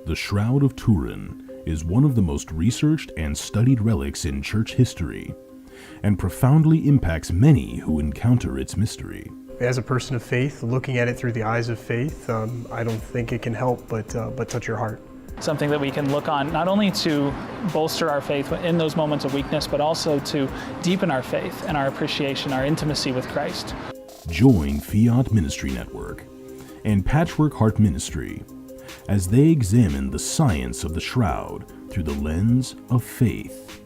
The Shroud of Turin is one of the most researched and studied relics in church history, and profoundly impacts many who encounter its mystery. As a person of faith, looking at it through the eyes of faith, I don't think it can help but touch your heart. Something that we can look on not only to bolster our faith in those moments of weakness, but also to deepen our faith and our appreciation, our intimacy with Christ. Join Fiat Ministry Network and Patchwork Heart Ministry as they examine the science of the shroud through the lens of faith.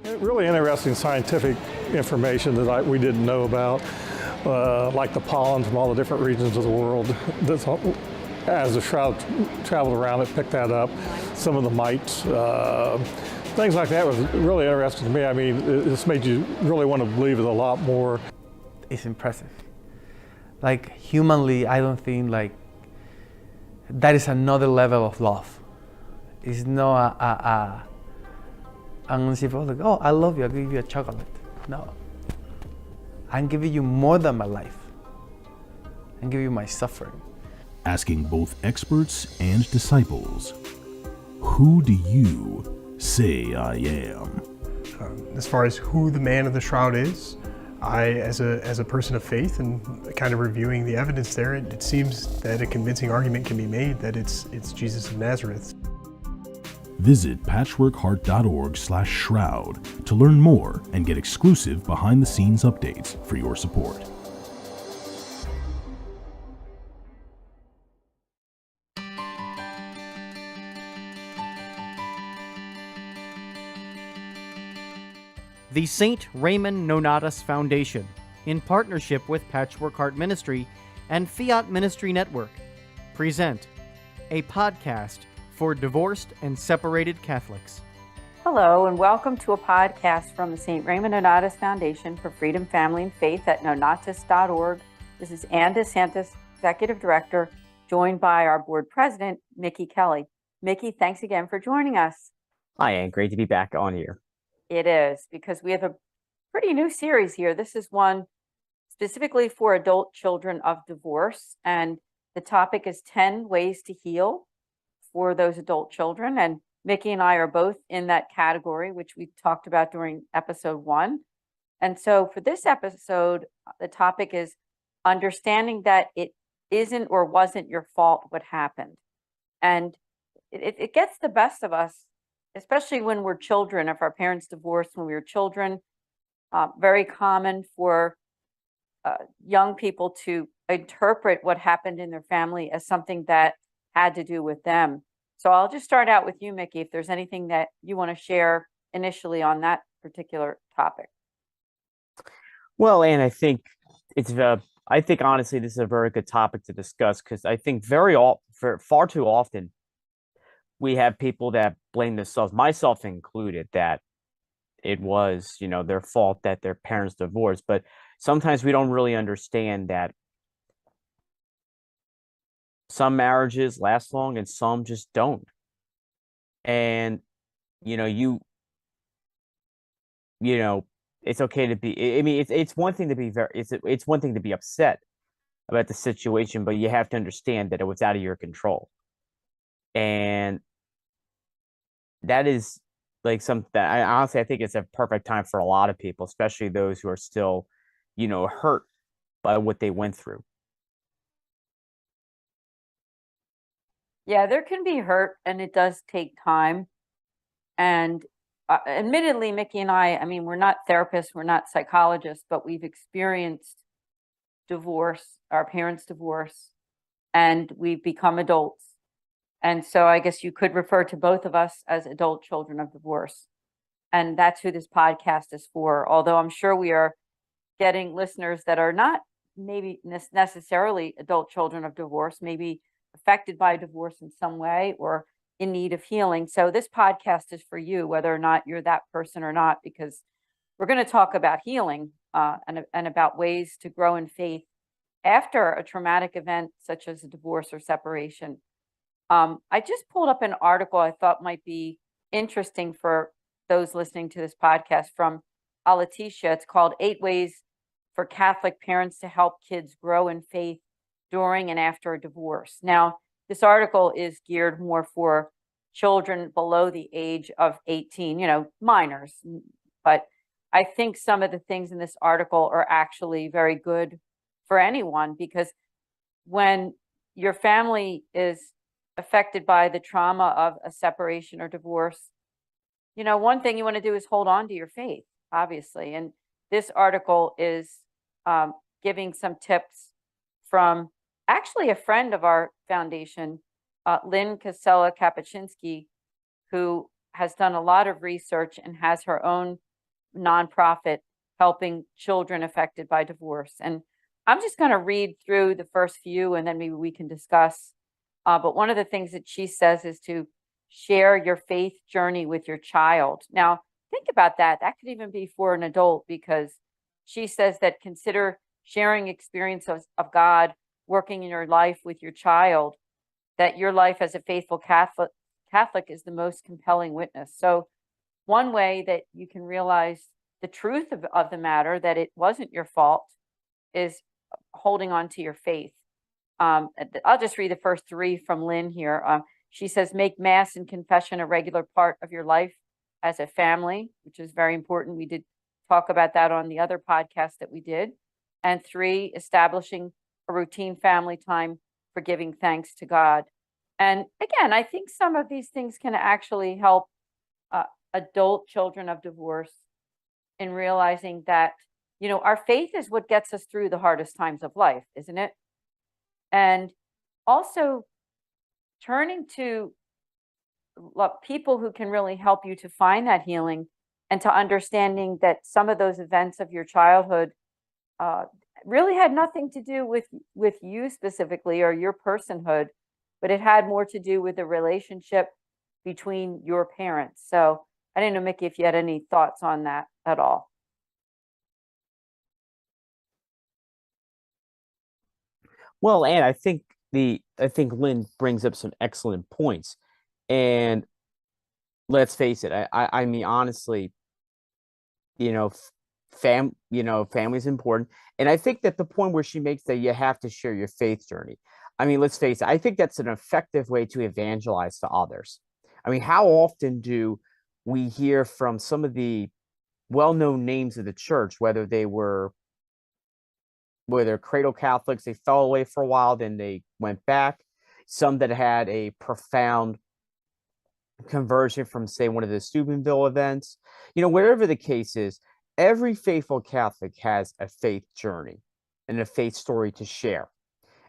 Really interesting scientific information that we didn't know about, like the pollen from all the different regions of the world. As the shroud traveled around, it picked that up. Some of the mites, things like that was really interesting to me. I mean, this made you really want to believe it a lot more. It's impressive. Like, humanly, I don't think that is another level of love. It's not I'm gonna see people like, oh, I love you, I'll give you a chocolate. No. I'm giving you more than my life. I'm giving you my suffering. Asking both experts and disciples, who do you say I am? As far as who the man of the shroud is, I, as a person of faith and kind of reviewing the evidence there, it seems that a convincing argument can be made that it's Jesus of Nazareth. Visit patchworkheart.org/shroud to learn more and get exclusive behind-the-scenes updates for your support. The St. Raymond Nonnatus Foundation, in partnership with Patchwork Heart Ministry and Fiat Ministry Network, present a podcast for divorced and separated Catholics. Hello, and welcome to a podcast from the St. Raymond Nonnatus Foundation for Freedom, Family, and Faith at nonnatus.org. This is Ann DeSantis, Executive Director, joined by our Board President, Mickey Kelly. Mickey, thanks again for joining us. Hi, Ann. Great to be back on here. It is, because we have a pretty new series here. This is one specifically for adult children of divorce, and the topic is 10 ways to heal for those adult children. And Mickey and I are both in that category, which we talked about during episode 1. And so for this episode, the topic is understanding that it isn't or wasn't your fault what happened. And it gets the best of us, especially when we're children. If our parents divorced when we were children, very common for young people to interpret what happened in their family as something that had to do with them. So I'll just start out with you, Mickey, if there's anything that you want to share initially on that particular topic. Well, Ann, I think honestly, this is a very good topic to discuss, because I think far too often we have people that blame themselves, myself included, that it was, their fault that their parents divorced. But sometimes we don't really understand that some marriages last long and some just don't. And, it's okay to be, I mean, it's one thing to be it's one thing to be upset about the situation, but you have to understand that it was out of your control. And that is like something that I think it's a perfect time for a lot of people, especially those who are still, hurt by what they went through. Yeah, there can be hurt, and it does take time. And admittedly, Mickey and I mean, we're not therapists, we're not psychologists, but we've experienced divorce, our parents' divorce, and we've become adults. And so I guess you could refer to both of us as adult children of divorce. And that's who this podcast is for. Although I'm sure we are getting listeners that are not maybe necessarily adult children of divorce, maybe affected by divorce in some way or in need of healing. So this podcast is for you, whether or not you're that person or not, because we're going to talk about healing and about ways to grow in faith after a traumatic event such as a divorce or separation. I just pulled up an article I thought might be interesting for those listening to this podcast from Letitia. It's called 8 Ways for Catholic Parents to Help Kids Grow in Faith During and After a Divorce. Now, this article is geared more for children below the age of 18, minors. But I think some of the things in this article are actually very good for anyone, because when your family is affected by the trauma of a separation or divorce, one thing you want to do is hold on to your faith, obviously. And this article is giving some tips from actually a friend of our foundation, Lynn Casella-Kapuscinski, who has done a lot of research and has her own nonprofit helping children affected by divorce. And I'm just going to read through the first few and then maybe we can discuss. But one of the things that she says is to share your faith journey with your child. Now, think about that. That could even be for an adult, because she says that consider sharing experiences of God working in your life with your child, that your life as a faithful Catholic is the most compelling witness. So one way that you can realize the truth of the matter, that it wasn't your fault, is holding on to your faith. I'll just read the first three from Lynn here. She says, make Mass and confession a regular part of your life as a family, which is very important. We did talk about that on the other podcast that we did. And 3, establishing a routine family time for giving thanks to God. And again, I think some of these things can actually help adult children of divorce in realizing that, our faith is what gets us through the hardest times of life, isn't it? And also turning to people who can really help you to find that healing, and to understanding that some of those events of your childhood really had nothing to do with you specifically or your personhood, but it had more to do with the relationship between your parents. So I didn't know, Mickey, if you had any thoughts on that at all. Well, and I think Lynn brings up some excellent points. And let's face it, I mean, honestly, family's important. And I think that the point where she makes that you have to share your faith journey, I mean, let's face it, I think that's an effective way to evangelize to others. I mean, how often do we hear from some of the well-known names of the church, whether they're cradle Catholics, they fell away for a while, then they went back, some that had a profound conversion from, say, one of the Steubenville events, wherever the case is, every faithful Catholic has a faith journey and a faith story to share.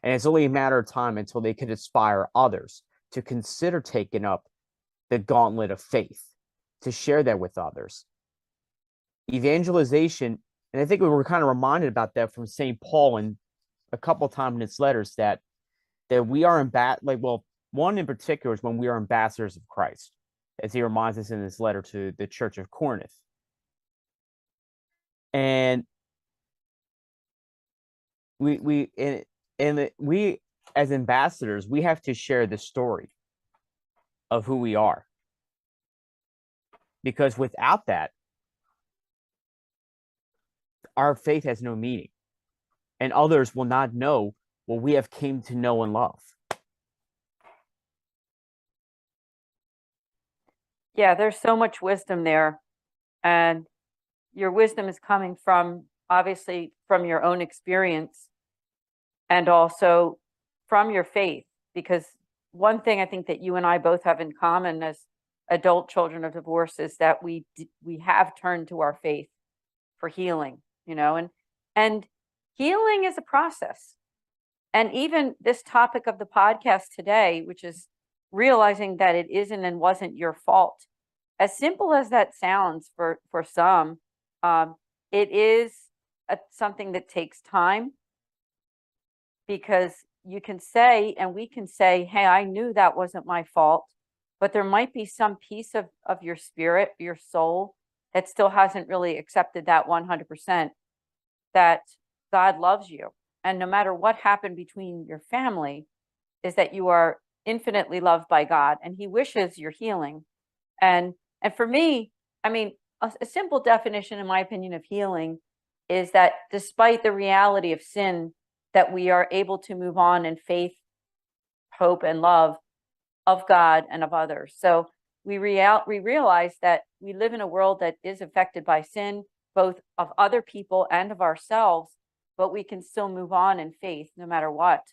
And it's only a matter of time until they can inspire others to consider taking up the gauntlet of faith, to share that with others. Evangelization, and I think we were kind of reminded about that from St. Paul in a couple of times in his letters, that we are one in particular is when we are ambassadors of Christ, as he reminds us in his letter to the Church of Corinth. And we as ambassadors, we have to share the story of who we are, because without that, our faith has no meaning, and others will not know what we have came to know and love. Yeah, there's so much wisdom there, and your wisdom is coming from, obviously, from your own experience and also from your faith. Because one thing I think that you and I both have in common as adult children of divorce is that we have turned to our faith for healing, and healing is a process. And even this topic of the podcast today, which is realizing that it isn't and wasn't your fault, as simple as that sounds for some, it is something that takes time, because you can say, and we can say, hey, I knew that wasn't my fault, but there might be some piece of your spirit, your soul, that still hasn't really accepted that 100%, that God loves you. And no matter what happened between your family, is that you are infinitely loved by God, and he wishes your healing. And for me, I mean, a simple definition, in my opinion, of healing is that despite the reality of sin, that we are able to move on in faith hope, and love of God and of others. So we realize that we live in a world that is affected by sin, both of other people and of ourselves, but we can still move on in faith no matter what.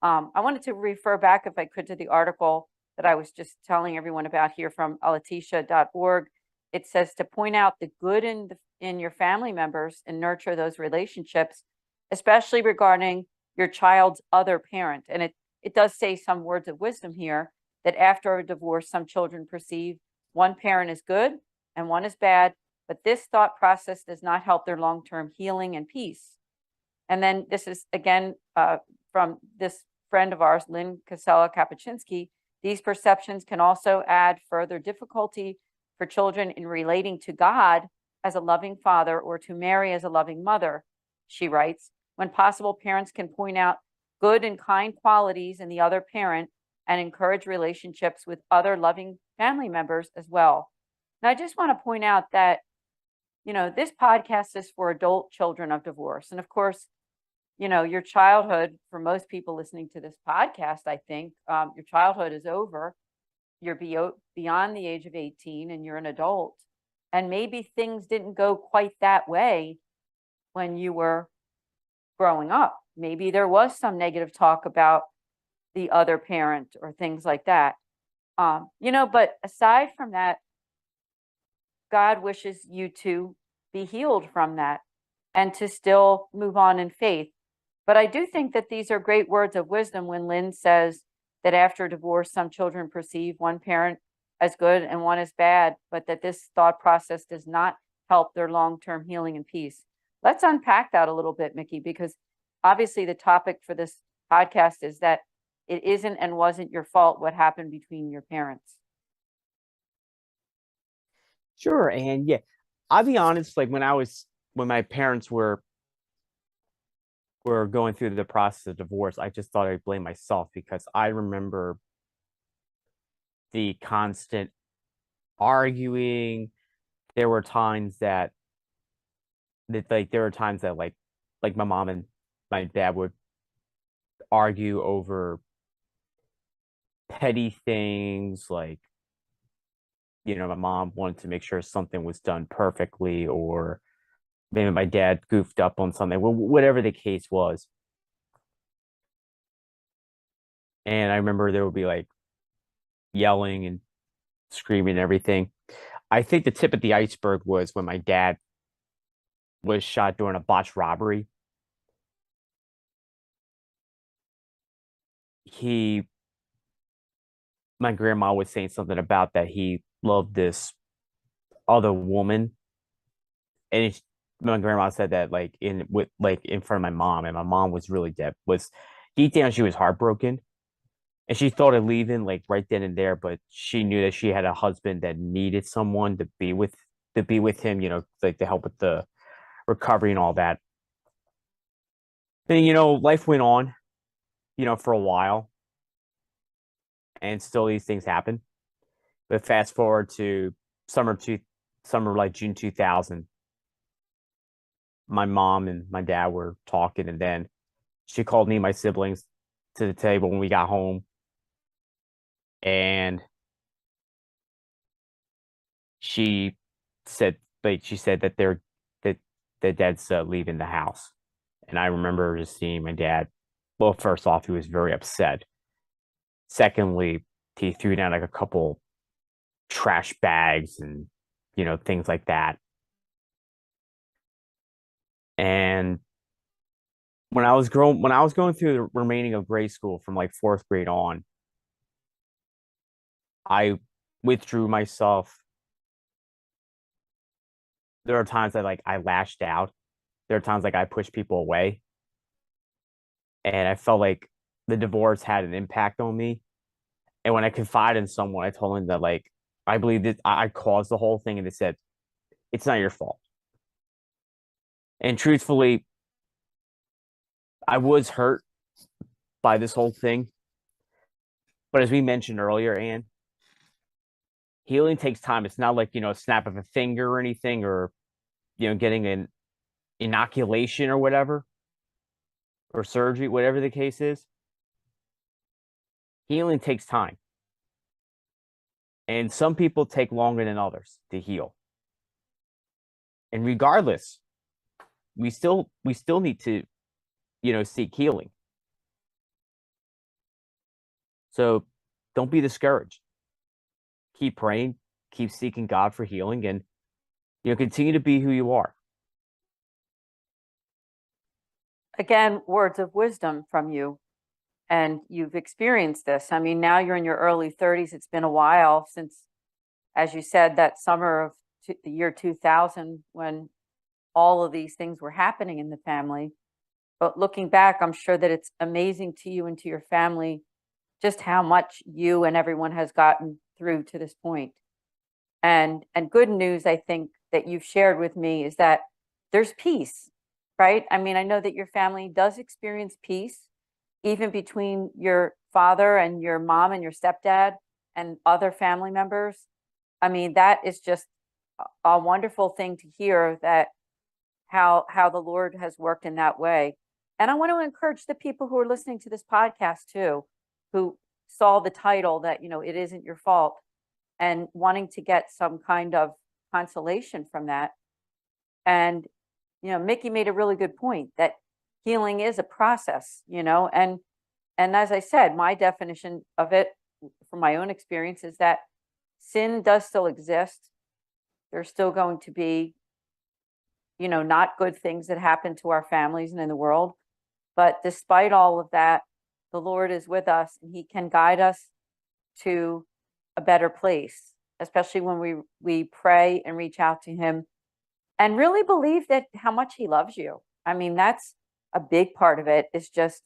I wanted to refer back, if I could, to the article that I was just telling everyone about here from alatisha.org. It says to point out the good in your family members and nurture those relationships, especially regarding your child's other parent. And it does say some words of wisdom here, that after a divorce, some children perceive one parent is good and one is bad, but this thought process does not help their long-term healing and peace. And then this is again from this friend of ours, Lynn Casella-Kapuscinski. These perceptions can also add further difficulty for children in relating to God as a loving father or to Mary as a loving mother, she writes. When possible, parents can point out good and kind qualities in the other parent and encourage relationships with other loving family members as well. Now, I just want to point out that, this podcast is for adult children of divorce. And of course, your childhood, for most people listening to this podcast, I think, your childhood is over. You're beyond the age of 18 and you're an adult. And maybe things didn't go quite that way when you were growing up. Maybe there was some negative talk about the other parent or things like that. But aside from that, God wishes you to be healed from that and to still move on in faith. But I do think that these are great words of wisdom when Lynn says that after divorce, some children perceive one parent as good and one as bad, but that this thought process does not help their long-term healing and peace. Let's unpack that a little bit, Mickey, because obviously the topic for this podcast is that it isn't and wasn't your fault what happened between your parents. Sure. And yeah, I'll be honest, like when my parents were going through the process of divorce, I just thought I'd blame myself, because I remember the constant arguing. There were times that my mom and my dad would argue over petty things, like, my mom wanted to make sure something was done perfectly, or maybe my dad goofed up on something, whatever the case was. And I remember there would be like yelling and screaming and everything. I think the tip of the iceberg was when my dad was shot during a botched robbery. My grandma was saying something about that he loved this other woman, and my grandma said that in front of my mom, and my mom was really deep down she was heartbroken, and she thought of leaving right then and there, but she knew that she had a husband that needed someone to be with him, to help with the recovery and all that. Then life went on, for a while, and still these things happen. But fast forward to summer like June 2000, my mom and my dad were talking, and then she called me and my siblings to the table when we got home, and she said that their dad's leaving the house. And I remember just seeing my dad. Well, first off, he was very upset. Secondly, he threw down a couple trash bags and things like that. And when I was going through the remaining of grade school from fourth grade on, I withdrew myself. There are times that I lashed out. There are times I pushed people away. And I felt like the divorce had an impact on me. And when I confided in someone, I told them that I believe that I caused the whole thing, and they said, "It's not your fault." And truthfully, I was hurt by this whole thing. But as we mentioned earlier, Anne, healing takes time. It's not a snap of a finger or anything, or getting an inoculation or whatever, or surgery, whatever the case is. Healing takes time. And some people take longer than others to heal. And regardless, we still need to, seek healing. So don't be discouraged. Keep praying, keep seeking God for healing, and continue to be who you are. Again, words of wisdom from you. And you've experienced this. I mean, now you're in your early 30s. It's been a while since, as you said, that summer of the year 2000, when all of these things were happening in the family. But looking back, I'm sure that it's amazing to you and to your family just how much you and everyone has gotten through to this point. And good news, I think, that you've shared with me is that there's peace, right? I mean, I know that your family does experience peace, even between your father and your mom and your stepdad and other family members. I mean, that is just a wonderful thing to hear, that how the Lord has worked in that way. And I want to encourage the people who are listening to this podcast too, who saw the title that, it isn't your fault, and wanting to get some kind of consolation from that. And, Mickey made a really good point that healing is a process, and as I said, my definition of it from my own experience is that sin does still exist. There's still going to be, not good things that happen to our families and in the world. But despite all of that, the Lord is with us, and he can guide us to a better place, especially when we pray and reach out to him and really believe that how much he loves you. I mean, that's a big part of it, is just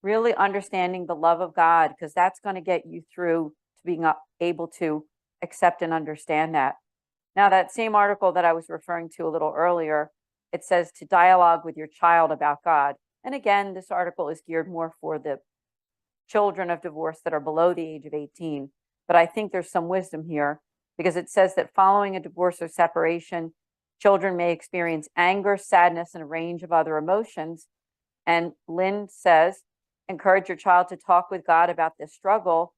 really understanding the love of God, because that's going to get you through to being able to accept and understand that. Now, that same article that I was referring to a little earlier, it says to dialogue with your child about God. And again, this article is geared more for the children of divorce that are below the age of 18. But I think there's some wisdom here, because it says that following a divorce or separation, children may experience anger, sadness, and a range of other emotions. And Lynn says, encourage your child to talk with God about this struggle.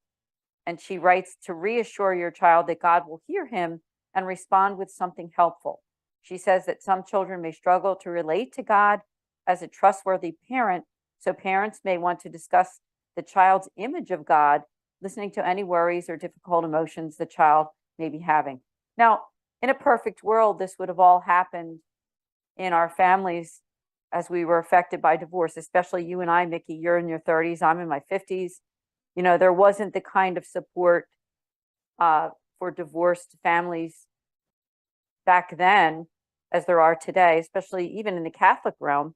And she writes to reassure your child that God will hear him and respond with something helpful. She says that some children may struggle to relate to God as a trustworthy parent, so parents may want to discuss the child's image of God, listening to any worries or difficult emotions the child may be having. Now, in a perfect world, this would have all happened in our families as we were affected by divorce, especially you and I, Mickey. You're in your 30s, I'm in my 50s. There wasn't the kind of support for divorced families back then as there are today, especially even in the Catholic realm.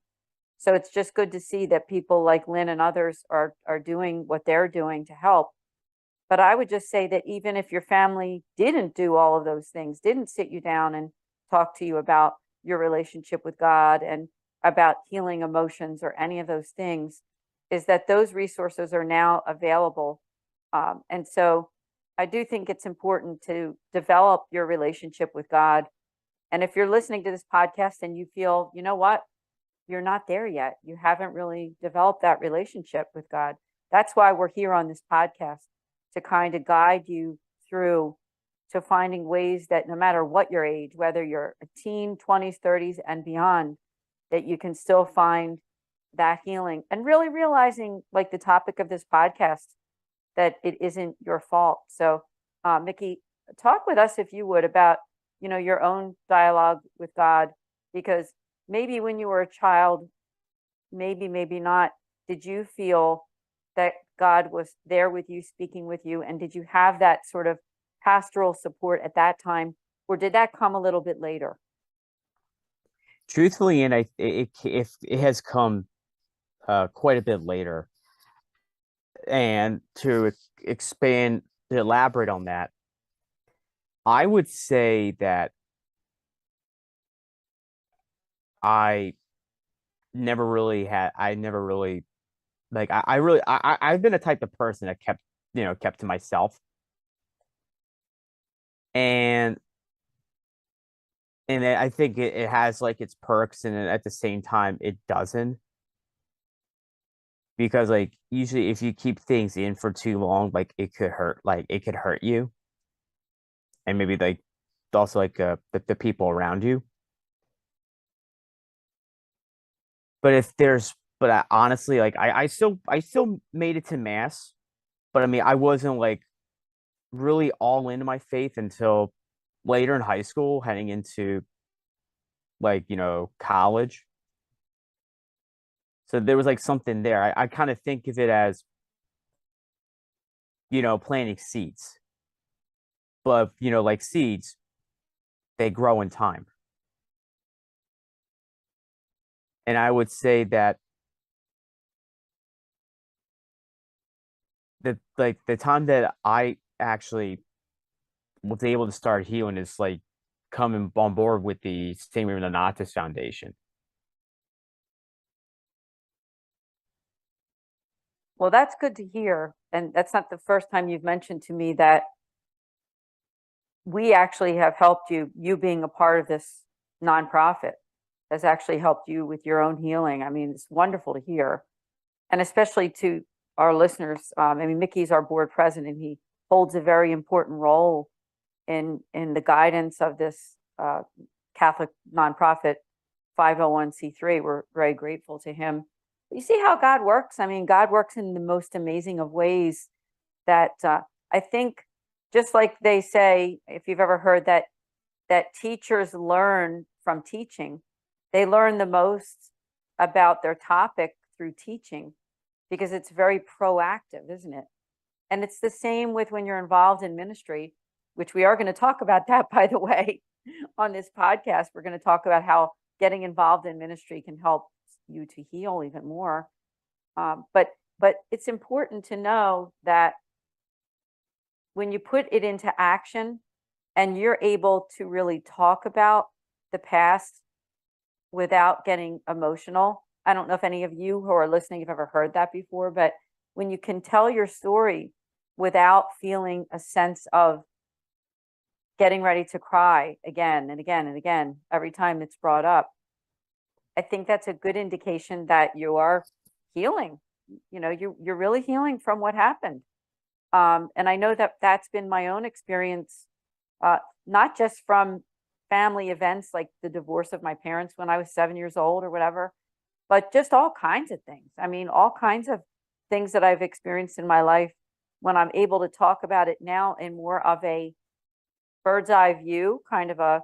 So it's just good to see that people like Lynn and others are doing what they're doing to help. But I would just say that even if your family didn't do all of those things, didn't sit you down and talk to you about your relationship with God and about healing emotions or any of those things, is that those resources are now available. And so I do think it's important to develop your relationship with God. And if you're listening to this podcast and you feel, you know what, you're not there yet, you haven't really developed that relationship with God, that's why we're here on this podcast, to kind of guide you through to finding ways that no matter what your age, whether you're a teen, 20s, 30s, and beyond, that you can still find that healing, and really realizing, like the topic of this podcast, that it isn't your fault. So, Mickey, talk with us, if you would, about, your own dialogue with God, because maybe when you were a child, maybe not, did you feel that God was there with you, speaking with you? And did you have that sort of pastoral support at that time, or did that come a little bit later? Truthfully, and it has come quite a bit later. And to expand, to elaborate on that, I would say that I've been a type of person that kept to myself. And I think it has like its perks, and at the same time it doesn't. because like usually if you keep things in for too long, like it could hurt you, and maybe like also like the people around you. But if there's, but I, honestly, like I still made it to mass, but I mean I wasn't like really all into my faith until later in high school, heading into like college. So there was like something there. I kind of think of it as planting seeds, but like seeds, they grow in time. And I would say that like the time that I actually was able to start healing is like coming on board with the St. Raymond Nonnatus Foundation. Well, that's good to hear. And that's not the first time you've mentioned to me that we actually have helped you. You being a part of this nonprofit has actually helped you with your own healing. I mean, it's wonderful to hear. And especially to our listeners. I mean, Mickey's our board president. He holds a very important role in the guidance of this Catholic nonprofit 501c3. We're very grateful to him. You see how God works? I mean, God works in the most amazing of ways that I think, just like they say, if you've ever heard that teachers learn from teaching, they learn the most about their topic through teaching because it's very proactive, isn't it? And it's the same with when you're involved in ministry, which we are going to talk about that, by the way, on this podcast. We're going to talk about how getting involved in ministry can help you to heal even more. But it's important to know that when you put it into action and you're able to really talk about the past without getting emotional. I don't know if any of you who are listening have ever heard that before, but when you can tell your story without feeling a sense of getting ready to cry again and again and again every time it's brought up, I think that's a good indication that you are healing. You're really healing from what happened. And I know that that's been my own experience, not just from family events like the divorce of my parents when I was 7 years old or whatever, but just all kinds of things. I mean, all kinds of things that I've experienced in my life. When I'm able to talk about it now in more of a bird's eye view, kind of a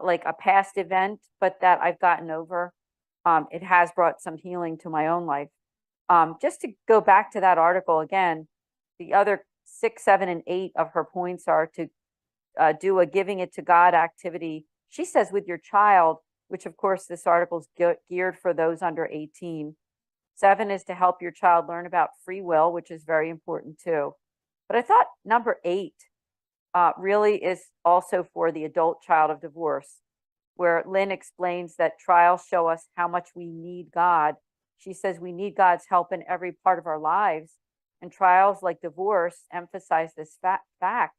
like a past event, but that I've gotten over, it has brought some healing to my own life. Just to go back to that article again, the other 6, 7, and 8 of her points are to do a giving it to God activity. She says with your child, which of course this article is geared for those under 18. 7 is to help your child learn about free will, which is very important too. But I thought number 8 really is also for the adult child of divorce, where Lynn explains that trials show us how much we need God. She says we need God's help in every part of our lives, and trials like divorce emphasize this fact.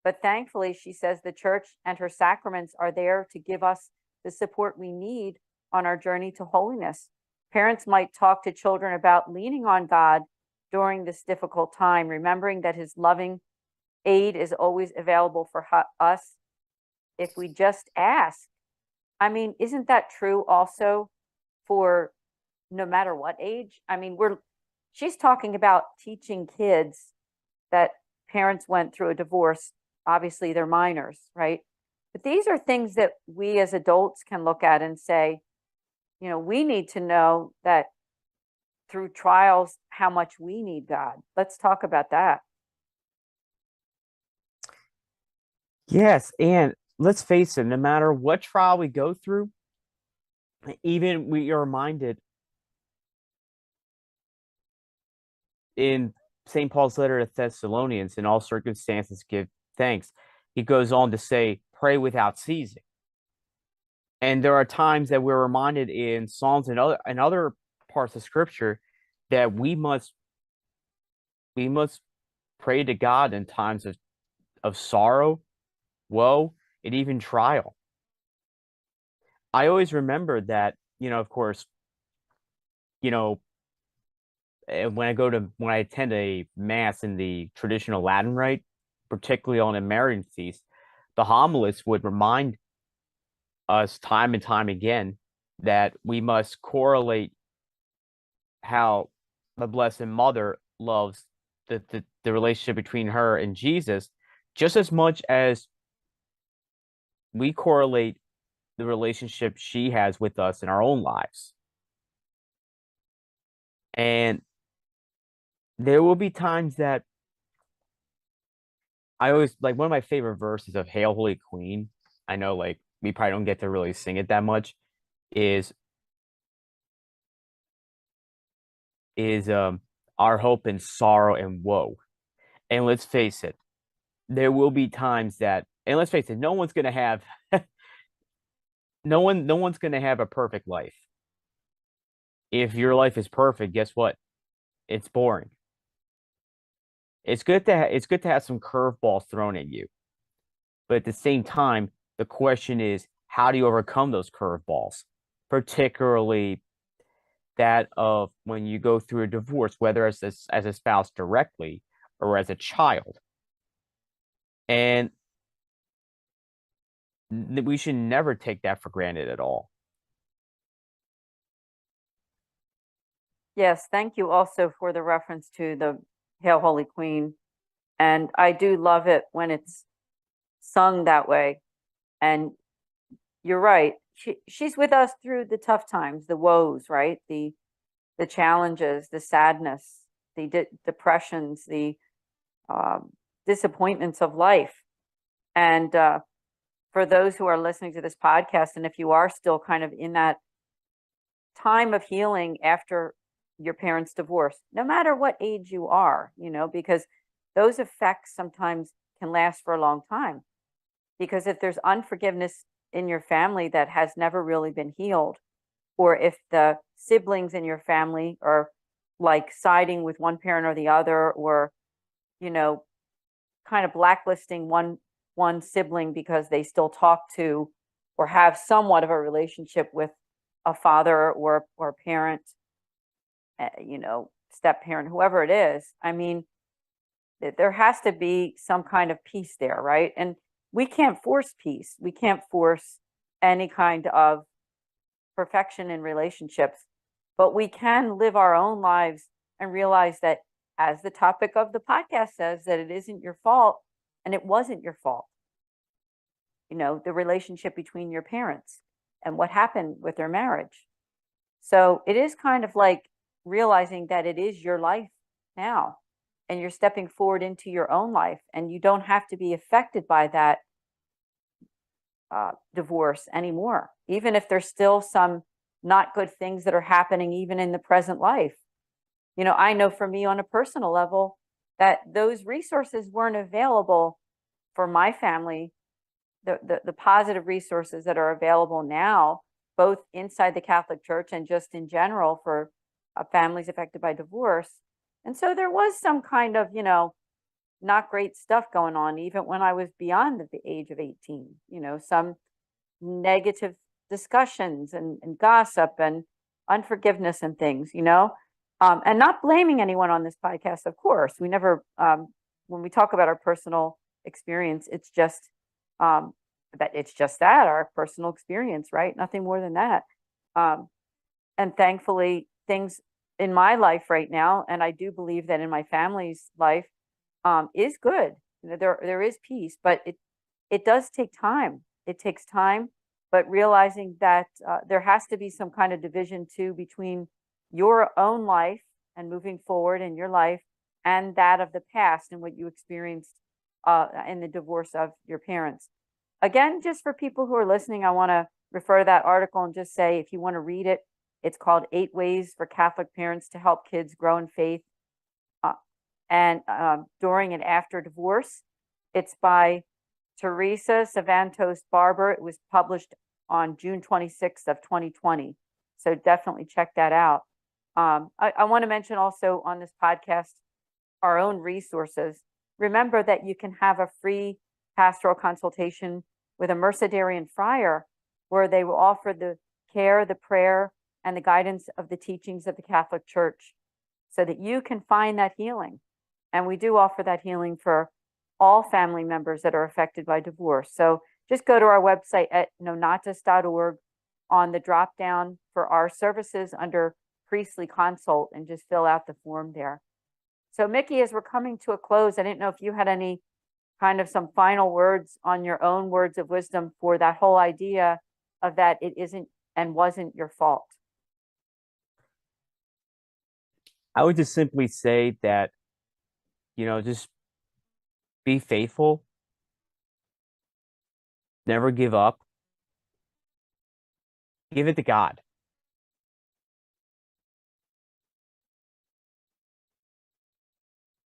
But thankfully, she says the church and her sacraments are there to give us the support we need on our journey to holiness. Parents might talk to children about leaning on God during this difficult time, remembering that his loving aid is always available for us if we just ask. I mean, isn't that true also for no matter what age? I mean, she's talking about teaching kids that parents went through a divorce. Obviously, they're minors, right? But these are things that we as adults can look at and say, we need to know that through trials, how much we need God. Let's talk about that. Yes, and let's face it, no matter what trial we go through, even we are reminded in St. Paul's letter to Thessalonians, in all circumstances give thanks. He goes on to say, pray without ceasing. And there are times that we're reminded in Psalms and other parts of Scripture that we must pray to God in times of sorrow, woe, and even trial. I always remember that, of course, when I attend a mass in the traditional Latin rite, particularly on a Marian feast, the homilist would remind us time and time again that we must correlate how the Blessed Mother loves the relationship between her and Jesus just as much as we correlate the relationship she has with us in our own lives. And there will be times that I always like one of my favorite verses of Hail Holy Queen. I know like we probably don't get to really sing it that much, is our hope in sorrow and woe. And let's face it, there will be times that, and let's face it, no one's gonna have no one's gonna have a perfect life. If your life is perfect, guess what? It's boring. It's good to have some curveballs thrown at you. But at the same time, the question is, how do you overcome those curveballs? Particularly that of when you go through a divorce, whether as a spouse directly or as a child. And we should never take that for granted at all. Yes, thank you also for the reference to the Hail Holy Queen. And I do love it when it's sung that way. And you're right. She's with us through the tough times, the woes, right? The challenges, the sadness, the depressions, the disappointments of life. And for those who are listening to this podcast, and if you are still kind of in that time of healing after your parents' divorce, no matter what age you are, because those effects sometimes can last for a long time. Because if there's unforgiveness in your family that has never really been healed, or if the siblings in your family are like siding with one parent or the other, or, kind of blacklisting one sibling because they still talk to or have somewhat of a relationship with a father or parent, step parent, whoever it is. I mean, there has to be some kind of peace there, right? And we can't force peace. We can't force any kind of perfection in relationships, but we can live our own lives and realize that, as the topic of the podcast says, that it isn't your fault and it wasn't your fault. The relationship between your parents and what happened with their marriage. So it is kind of like realizing that it is your life now, and you're stepping forward into your own life, and you don't have to be affected by that divorce anymore, even if there's still some not good things that are happening even in the present life. I know for me on a personal level that those resources weren't available for my family. The positive resources that are available now, both inside the Catholic Church and just in general for families affected by divorce. And so there was some kind of, not great stuff going on, even when I was beyond the age of 18, some negative discussions and gossip and unforgiveness and things, and not blaming anyone on this podcast, of course. We never, when we talk about our personal experience, it's just that our personal experience, right? Nothing more than that. And thankfully, things in my life right now, and I do believe that in my family's life, is good. There is peace, but it does take time. It takes time, but realizing that there has to be some kind of division too between your own life and moving forward in your life and that of the past and what you experienced in the divorce of your parents. Again, just for people who are listening, I want to refer to that article and just say, if you want to read it, it's called 8 Ways for Catholic Parents to Help Kids Grow in Faith and During and After Divorce. It's by Teresa Savantos Barber. It was published on June 26th of 2020. So definitely check that out. I want to mention also on this podcast our own resources. Remember that you can have a free pastoral consultation with a Mercedarian friar, where they will offer the care, the prayer, and the guidance of the teachings of the Catholic Church. so that you can find that healing. And we do offer that healing for all family members that are affected by divorce. So just go to our website at nonnatus.org on the drop down for our services under priestly consult and just fill out the form there. So Mickey, as we're coming to a close, I didn't know if you had any kind of some final words on your own words of wisdom for that whole idea of that it isn't and wasn't your fault. I would just simply say that, just be faithful, never give up, give it to God.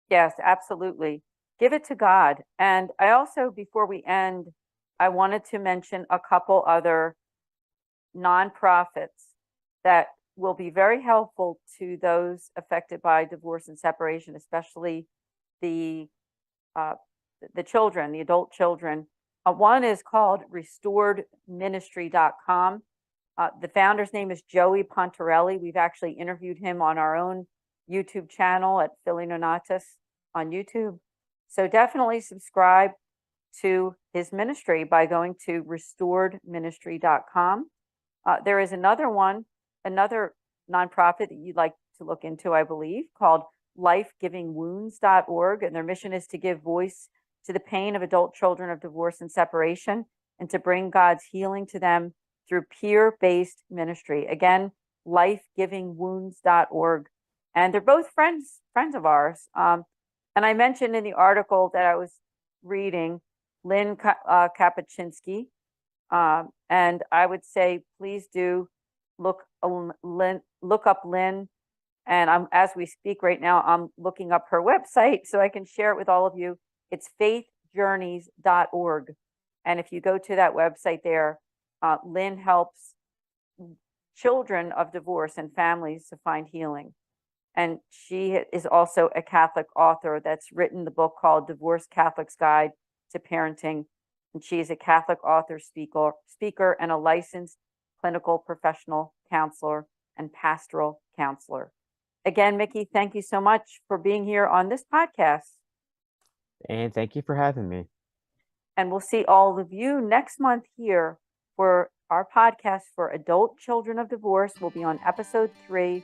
Yes, absolutely. Give it to God. And I also, before we end, I wanted to mention a couple other nonprofits that will be very helpful to those affected by divorce and separation, especially the children, the adult children. One is called restoredministry.com. The founder's name is Joey Pontarelli. We've actually interviewed him on our own YouTube channel at Philly Nonnatus on YouTube. So definitely subscribe to his ministry by going to restoredministry.com. There is another nonprofit that you'd like to look into, I believe, called lifegivingwounds.org. And their mission is to give voice to the pain of adult children of divorce and separation and to bring God's healing to them through peer-based ministry. Again, lifegivingwounds.org. And they're both friends of ours. And I mentioned in the article that I was reading, Lynn Kapuscinski. And I would say, please do look up Lynn. And as we speak right now, I'm looking up her website so I can share it with all of you. It's faithjourneys.org. And if you go to that website there, Lynn helps children of divorce and families to find healing. And she is also a Catholic author that's written the book called Divorced Catholic's Guide to Parenting. And she is a Catholic author, speaker, and a licensed clinical professional counselor and pastoral counselor. Again, Mickey, thank you so much for being here on this podcast. And thank you for having me. And we'll see all of you next month here for our podcast for adult children of divorce. We'll be on episode 3.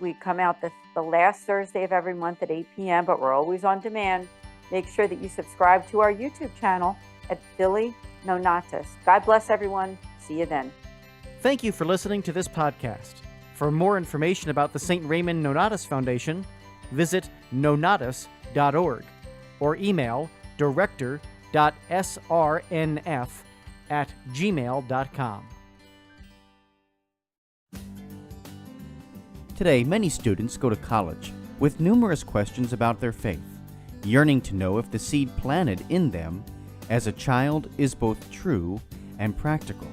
We come out the last Thursday of every month at 8 p.m., but we're always on demand. Make sure that you subscribe to our YouTube channel at Philly Nonnatus. God bless everyone. See you then. Thank you for listening to this podcast. For more information about the St. Raymond Nonnatus Foundation, visit nonnatus.org or email director.srnf@gmail.com. Today, many students go to college with numerous questions about their faith, yearning to know if the seed planted in them as a child is both true and practical.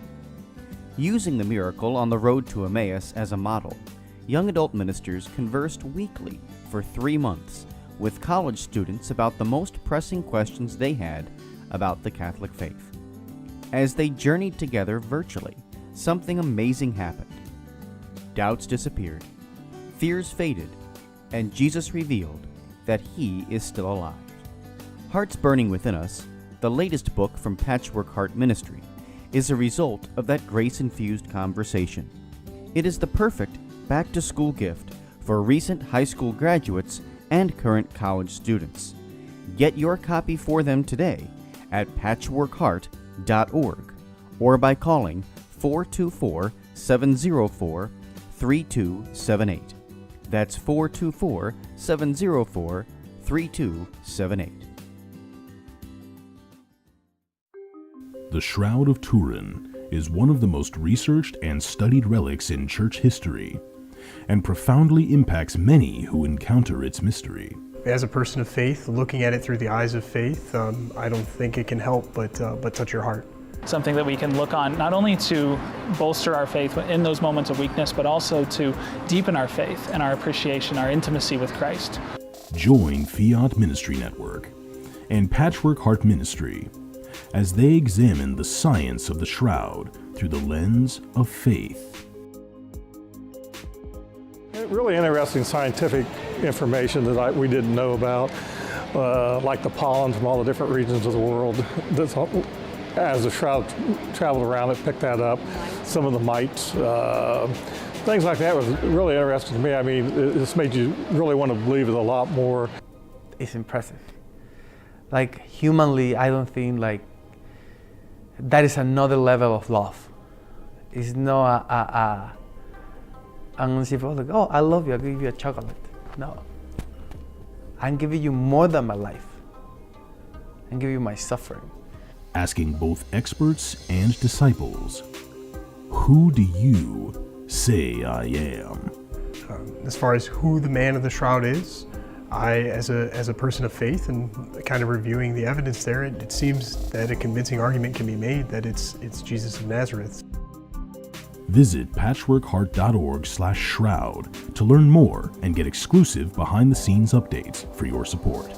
Using the miracle on the road to Emmaus as a model, young adult ministers conversed weekly for 3 months with college students about the most pressing questions they had about the Catholic faith. As they journeyed together virtually, something amazing happened. Doubts disappeared, fears faded, and Jesus revealed that He is still alive. Hearts Burning Within Us, the latest book from Patchwork Heart Ministry, is a result of that grace-infused conversation. It is the perfect back-to-school gift for recent high school graduates and current college students. Get your copy for them today at patchworkheart.org or by calling 424-704-3278. That's 424-704-3278. The Shroud of Turin is one of the most researched and studied relics in church history, and profoundly impacts many who encounter its mystery. As a person of faith, looking at it through the eyes of faith, I don't think it can help but touch your heart. Something that we can look on not only to bolster our faith in those moments of weakness, but also to deepen our faith and our appreciation, our intimacy with Christ. Join Fiat Ministry Network and Patchwork Heart Ministry as they examine the science of the shroud through the lens of faith. Really interesting scientific information that we didn't know about, like the pollens from all the different regions of the world. As the shroud traveled around, it picked that up. Some of the mites, things like that was really interesting to me. I mean, this made you really want to believe it a lot more. It's impressive. Like humanly, I don't think like that is another level of love. It's not I'm gonna see people like, oh, I love you, I'll give you a chocolate. No. I'm giving you more than my life. I'm giving you my suffering. Asking both experts and disciples, who do you say I am? As far as who the man of the shroud is, I, as a person of faith and kind of reviewing the evidence there, it seems that a convincing argument can be made that it's Jesus of Nazareth. Visit patchworkheart.org/shroud to learn more and get exclusive behind-the-scenes updates for your support.